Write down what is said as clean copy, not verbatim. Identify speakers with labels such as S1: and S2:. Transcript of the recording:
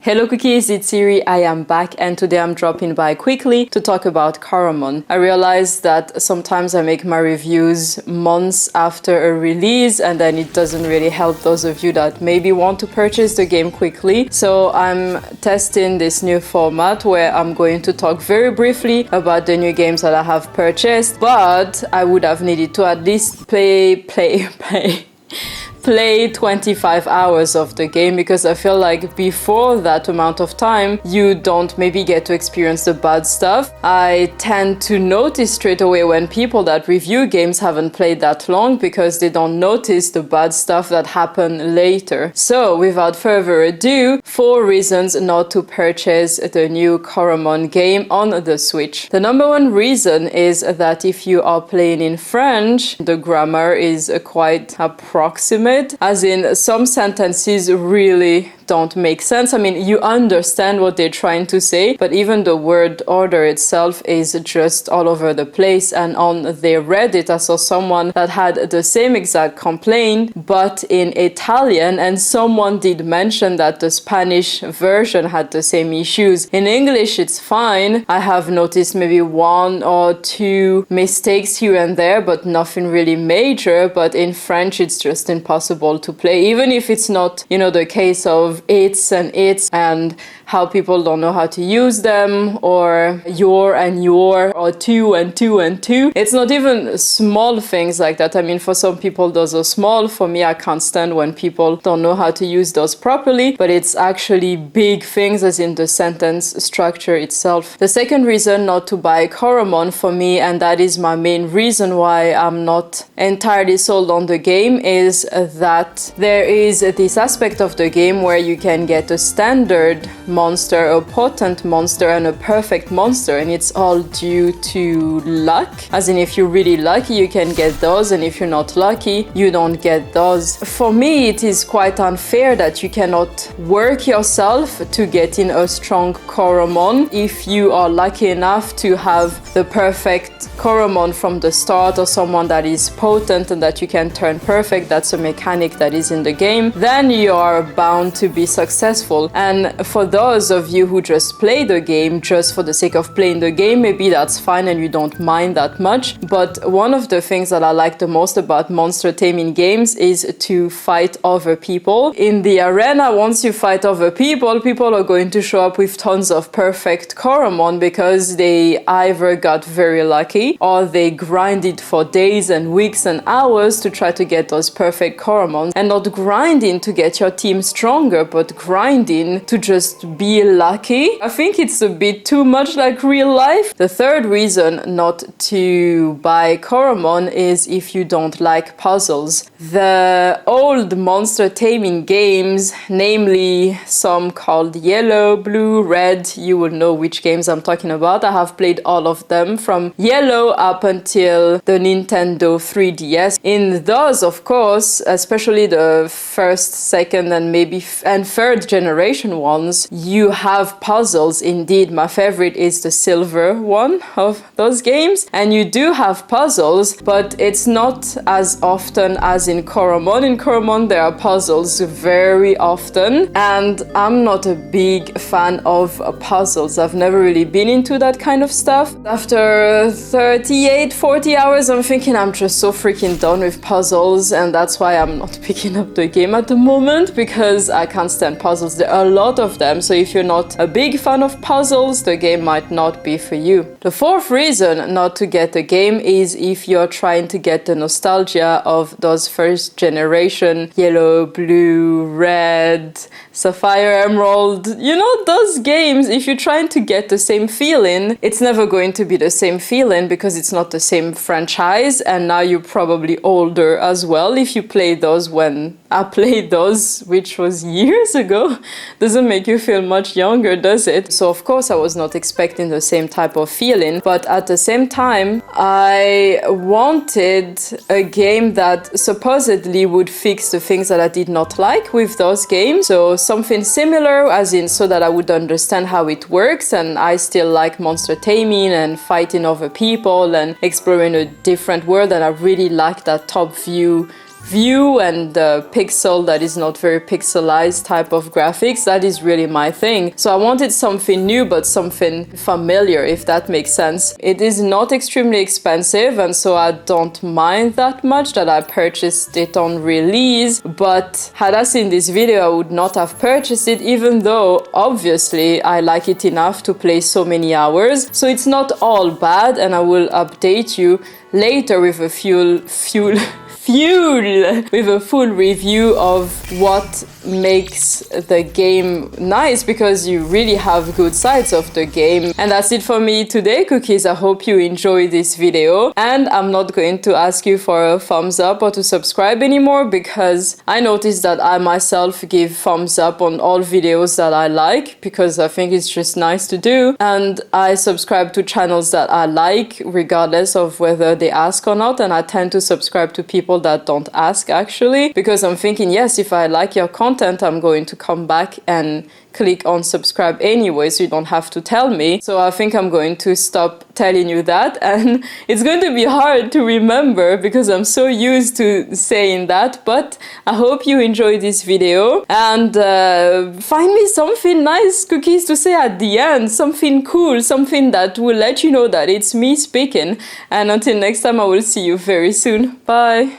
S1: Hello cookies, it's Siri, I am back and today I'm dropping by quickly to talk about COROMON. I realized that sometimes I make my reviews months after a release and then it doesn't really help those of you that maybe want to purchase the game quickly. So I'm testing this new format where I'm going to talk very briefly about the new games that I have purchased, but I would have needed to at least play 25 hours of the game, because I feel like before that amount of time you don't maybe get to experience the bad stuff. I tend to notice straight away when people that review games haven't played that long, because they don't notice the bad stuff that happen later. So without further ado, 4 reasons not to purchase the new COROMON game on the Switch. The number 1 reason is that if you are playing in French, the grammar is quite approximate. As in, some sentences really don't make sense. I mean, you understand what they're trying to say, but even the word order itself is just all over the place. And on their Reddit, I saw someone that had the same exact complaint, but in Italian, and someone did mention that the Spanish version had the same issues. In English, it's fine. I have noticed maybe 1 or 2 mistakes here and there, but nothing really major. But in French, it's just impossible to play, even if it's not, the case of it's and how people don't know how to use them, or your and your, or two and two and two. It's not even small things like that. I mean, for some people those are small. For me, I can't stand when people don't know how to use those properly, but it's actually big things, as in the sentence structure itself. The second reason not to buy COROMON for me, and that is my main reason why I'm not entirely sold on the game, is that there is this aspect of the game where you can get a standard monster, a potent monster, and a perfect monster, and it's all due to luck. As in, if you're really lucky, you can get those, and if you're not lucky, you don't get those. For me, it is quite unfair that you cannot work yourself to get in a strong COROMON. If you are lucky enough to have the perfect COROMON from the start, or someone that is potent and that you can turn perfect, that's a mechanic that is in the game, then you are bound to be successful. And for those of you who just play the game just for the sake of playing the game, maybe that's fine and you don't mind that much. But one of the things that I like the most about monster taming games is to fight other people. In the arena, once you fight other people, people are going to show up with tons of perfect COROMON because they either got very lucky or they grinded for days and weeks and hours to try to get those perfect COROMONs, and not grinding to get your team stronger, but grinding to just be lucky. I think it's a bit too much like real life. The third reason not to buy COROMON is if you don't like puzzles. The old monster taming games, namely some called yellow, blue, red, you will know which games I'm talking about. I have played all of them from yellow up until the Nintendo 3DS. In those, of course, especially the first, second, and maybe and third generation ones, you have puzzles. Indeed, my favorite is the silver one of those games, and you do have puzzles, but it's not as often as in COROMON. In COROMON there are puzzles very often, and I'm not a big fan of puzzles. I've never really been into that kind of stuff. After 40 hours, I'm thinking I'm just so freaking done with puzzles, and that's why I'm not picking up the game at the moment, because I can't stand puzzles. There are a lot of them, so if you're not a big fan of puzzles, the game might not be for you. The fourth reason not to get the game is if you're trying to get the nostalgia of those first generation yellow, blue, red, sapphire, emerald, those games. If you're trying to get the same feeling, it's never going to be the same feeling because it's not the same franchise, and now you're probably older as well if you played those when I played those, which was years ago. Doesn't make you feel much younger, does it? So of course I was not expecting the same type of feeling, but at the same time I wanted a game that supposedly would fix the things that I did not like with those games. So something similar, as in so that I would understand how it works, and I still like monster taming and fighting other people and exploring a different world, and I really like that top view view and the pixel that is not very pixelized type of graphics. That is really my thing. So I wanted something new but something familiar, if that makes sense. It is not extremely expensive, and so I don't mind that much that I purchased it on release, but had I seen this video I would not have purchased it, even though obviously I like it enough to play so many hours. So it's not all bad, and I will update you later with a with a full review of what makes the game nice, because you really have good sides of the game. And that's it for me today, cookies. I hope you enjoyed this video, and I'm not going to ask you for a thumbs up or to subscribe anymore, because I noticed that I myself give thumbs up on all videos that I like, because I think it's just nice to do, and I subscribe to channels that I like regardless of whether they ask or not, and I tend to subscribe to people that don't ask, actually, because I'm thinking, yes, if I like your content, I'm going to come back and click on subscribe anyway, so you don't have to tell me. So I think I'm going to stop telling you that, and it's going to be hard to remember because I'm so used to saying that, but I hope you enjoyed this video, and find me something nice, cookies, to say at the end, something cool, something that will let you know that it's me speaking. And until next time, I will see you very soon. Bye!